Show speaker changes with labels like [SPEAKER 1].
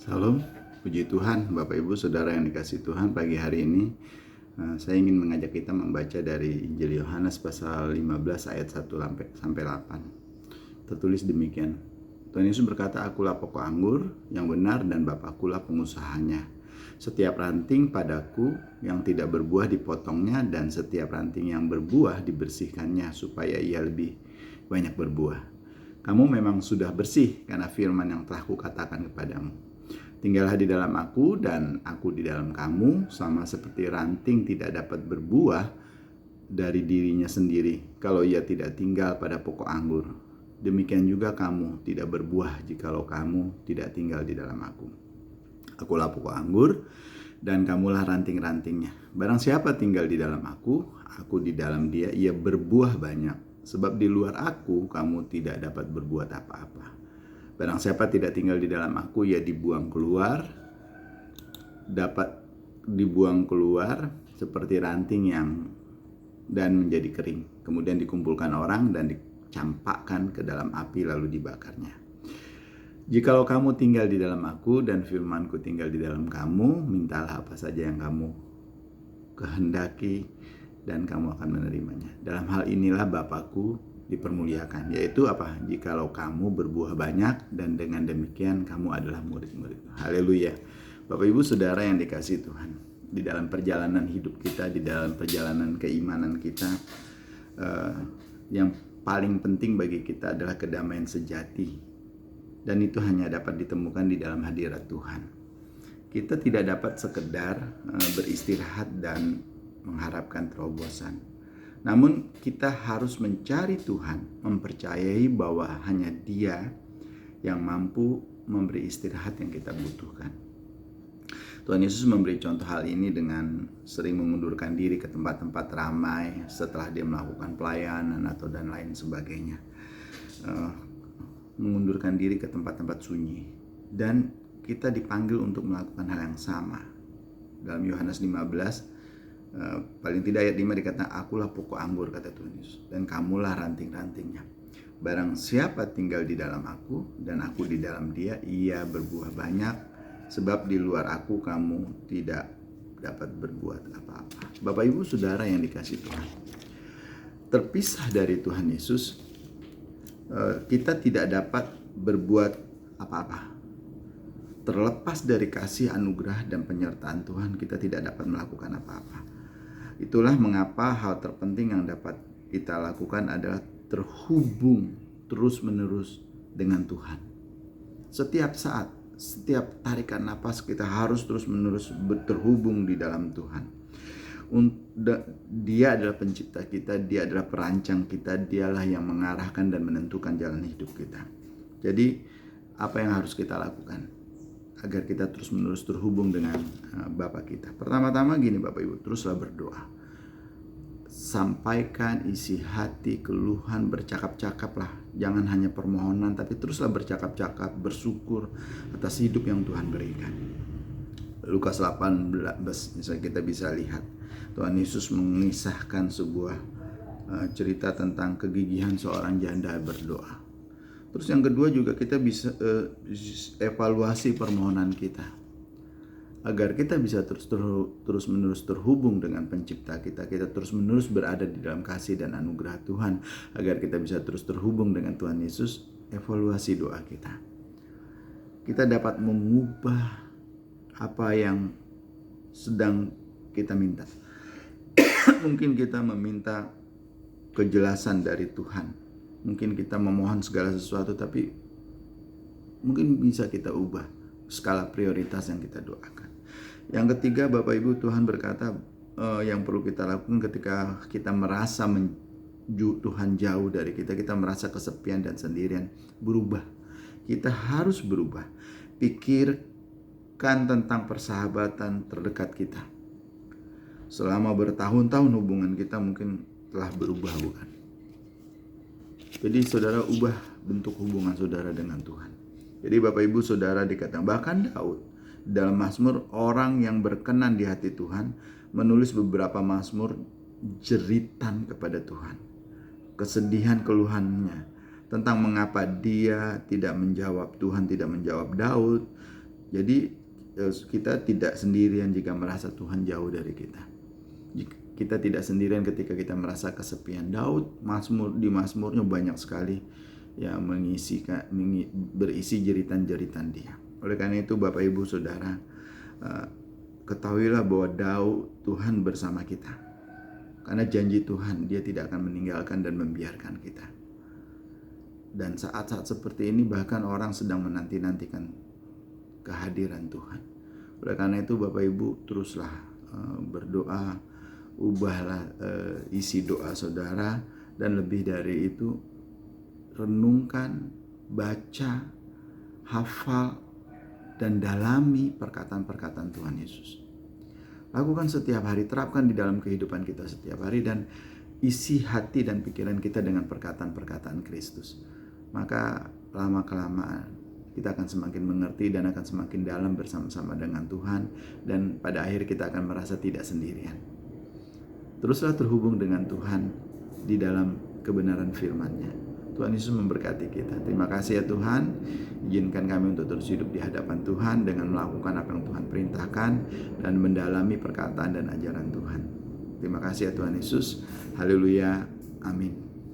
[SPEAKER 1] Salam, puji Tuhan, Bapak Ibu Saudara yang dikasihi Tuhan. Pagi hari ini saya ingin mengajak kita membaca dari Injil Yohanes pasal 15 ayat 1 sampai 8. Tertulis demikian. Tuhan Yesus berkata, "Akulah pokok anggur yang benar dan Bapakkulah pengusahanya. Setiap ranting padaku yang tidak berbuah dipotongnya, dan setiap ranting yang berbuah dibersihkannya supaya ia lebih banyak berbuah. Kamu memang sudah bersih karena firman yang telah kukatakan kepadamu. Tinggallah di dalam aku dan aku di dalam kamu, sama seperti ranting tidak dapat berbuah dari dirinya sendiri kalau ia tidak tinggal pada pokok anggur. Demikian juga kamu tidak berbuah jikalau kamu tidak tinggal di dalam aku. Akulah pokok anggur dan kamulah ranting-rantingnya. Barang siapa tinggal di dalam aku di dalam dia, ia berbuah banyak. Sebab di luar aku kamu tidak dapat berbuat apa-apa. Barang siapa tidak tinggal di dalam aku, ia dapat dibuang keluar seperti ranting dan menjadi kering. Kemudian dikumpulkan orang dan dicampakkan ke dalam api lalu dibakarnya. Jikalau kamu tinggal di dalam aku dan firmanku tinggal di dalam kamu, mintalah apa saja yang kamu kehendaki dan kamu akan menerimanya. Dalam hal inilah Bapakku dipermuliakan, yaitu apa? Jikalau kamu berbuah banyak, dan dengan demikian kamu adalah murid-murid. Haleluya. Bapak Ibu Saudara yang dikasihi Tuhan, di dalam perjalanan hidup kita, di dalam perjalanan keimanan kita, yang paling penting bagi kita adalah kedamaian sejati, dan itu hanya dapat ditemukan di dalam hadirat Tuhan. Kita tidak dapat sekedar beristirahat dan mengharapkan terobosan. Namun kita harus mencari Tuhan, mempercayai bahwa hanya Dia yang mampu memberi istirahat yang kita butuhkan. Tuhan Yesus memberi contoh hal ini dengan sering mengundurkan diri ke tempat-tempat ramai setelah Dia melakukan pelayanan atau dan lain sebagainya. Mengundurkan diri ke tempat-tempat sunyi. Dan kita dipanggil untuk melakukan hal yang sama. Dalam Yohanes 15, paling tidak ayat 5 dikatakan, "Akulah pokok anggur," kata Tuhan Yesus, "dan kamulah ranting-rantingnya. Barang siapa tinggal di dalam aku dan aku di dalam dia, ia berbuah banyak, sebab di luar aku kamu tidak dapat berbuat apa-apa." Bapak Ibu Saudara yang dikasihi Tuhan, terpisah dari Tuhan Yesus, kita tidak dapat berbuat apa-apa. Terlepas dari kasih, anugerah, dan penyertaan Tuhan, kita tidak dapat melakukan apa-apa. Itulah mengapa hal terpenting yang dapat kita lakukan adalah terhubung terus-menerus dengan Tuhan. Setiap saat, setiap tarikan napas, kita harus terus-menerus terhubung di dalam Tuhan. Dia adalah pencipta kita, Dia adalah perancang kita, Dialah yang mengarahkan dan menentukan jalan hidup kita. Jadi apa yang harus kita lakukan agar kita terus-menerus terhubung dengan Bapa kita? Pertama-tama gini Bapak Ibu, teruslah berdoa. Sampaikan isi hati, keluhan, bercakap-cakaplah. Jangan hanya permohonan, tapi teruslah bercakap-cakap, bersyukur atas hidup yang Tuhan berikan. Lukas 18 misalnya kita bisa lihat Tuhan Yesus mengisahkan sebuah cerita tentang kegigihan seorang janda berdoa. Terus yang kedua juga kita bisa evaluasi permohonan kita, agar kita bisa terus-menerus terhubung dengan pencipta kita. Kita terus-menerus berada di dalam kasih dan anugerah Tuhan, agar kita bisa terus terhubung dengan Tuhan Yesus. Evaluasi doa kita. Kita dapat mengubah apa yang sedang kita minta. Mungkin kita meminta kejelasan dari Tuhan. Mungkin kita memohon segala sesuatu, tapi mungkin bisa kita ubah skala prioritas yang kita doakan. Yang ketiga, Bapak Ibu, Tuhan berkata yang perlu kita lakukan ketika kita merasa Tuhan jauh dari kita, kita merasa kesepian dan sendirian, berubah. Kita harus berubah. Pikirkan tentang persahabatan terdekat kita. Selama bertahun-tahun hubungan kita mungkin telah berubah, bukan? Jadi saudara, ubah bentuk hubungan saudara dengan Tuhan. Jadi Bapak Ibu Saudara dikatakan, bahkan Daud dalam Mazmur, orang yang berkenan di hati Tuhan, menulis beberapa Mazmur jeritan kepada Tuhan, kesedihan keluhannya tentang mengapa dia tidak menjawab, Tuhan tidak menjawab Daud, Jadi kita tidak sendirian jika merasa Tuhan jauh dari kita. Kita tidak sendirian ketika kita merasa kesepian. Daud di Mazmurnya banyak sekali yang berisi jeritan-jeritan dia. Oleh karena itu Bapak Ibu Saudara, ketahuilah bahwa Tuhan bersama kita. Karena janji Tuhan, Dia tidak akan meninggalkan dan membiarkan kita. Dan saat-saat seperti ini bahkan orang sedang menanti-nantikan kehadiran Tuhan. Oleh karena itu Bapak Ibu teruslah berdoa, ubahlah isi doa saudara, dan lebih dari itu renungkan, baca, hafal, dan dalami perkataan-perkataan Tuhan Yesus. Lakukan setiap hari, terapkan di dalam kehidupan kita setiap hari, dan isi hati dan pikiran kita dengan perkataan-perkataan Kristus. Maka lama-kelamaan kita akan semakin mengerti dan akan semakin dalam bersama-sama dengan Tuhan, dan pada akhir kita akan merasa tidak sendirian. Teruslah terhubung dengan Tuhan di dalam kebenaran firman-Nya. Tuhan Yesus memberkati kita. Terima kasih ya Tuhan. Izinkan kami untuk terus hidup di hadapan Tuhan dengan melakukan apa yang Tuhan perintahkan dan mendalami perkataan dan ajaran Tuhan. Terima kasih ya Tuhan Yesus. Haleluya. Amin.